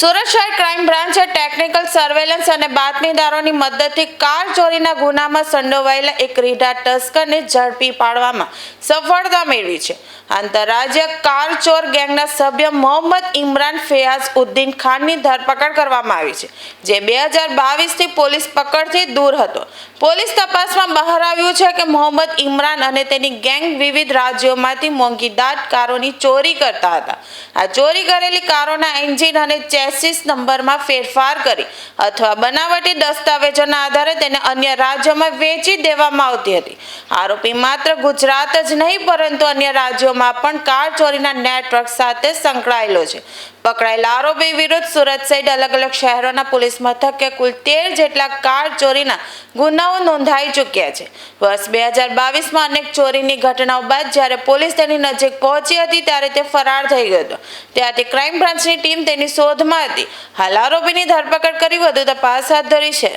સુરત શહેર crime બ્રાન્ચે technical surveillance અને બાતમીદારોની મદદથી કાર ચોરીના ગુનામાં સંડોવાયેલા એક રીઢા તસ્કરને ઝડપી પાડવામાં સફળતા મેળવી છે. આંતરરાજ્ય કાર ચોર ગેંગના સભ્ય મોહમ્મદ ઇમરાન ફેયાઝ ઉદ્દીન ખાનની ધરપકડ કરવામાં આવી છે, જે 2022થી પોલીસ પકડથી દૂર હતો. પોલીસ તપાસમાં બહાર આવ્યું છે કે મોહમ્મદ ઇમરાન અને તેની ગેંગ વિવિધ રાજ્યોમાંથી મોંઘીદાટ કારોની ચોરી કરતા હતા. આ ચોરી કરેલી કારોના એન્જિન અને ચેસિસ નંબરમાં ફેરફાર કરી અથવા બનાવટી દસ્તાવેજોના આધારે તેને અન્ય રાજ્યોમાં વેચી દેવામાં આવતી હતી. આરોપી માત્ર ગુજરાત જ નહીં પરંતુ અન્ય રાજ્યોમાં પણ કાર ચોરીના નેટવર્ક સાથે સંકળાયેલો છે. પકડાયેલા આરોપી વિરુદ્ધ સુરત સહિત અલગ અલગ શહેરોના પોલીસ મથકે કુલ 13 જેટલા કાર ચોરીના ગુનાઓ નોંધાઈ ચૂક્યા છે. વર્ષ 2022માં અનેક ચોરીની ઘટનાઓ બાદ જ્યારે પોલીસ તેની નજીક પહોંચી હતી ત્યારે તે ફરાર થઈ ગયો હતો. ત્યારથી ક્રાઇમ બ્રાન્ચની ટીમ તેની શોધમાં હતી. હાલ આરોપીની ધરપકડ કરી વધુ તપાસ હાથ ધરી છે.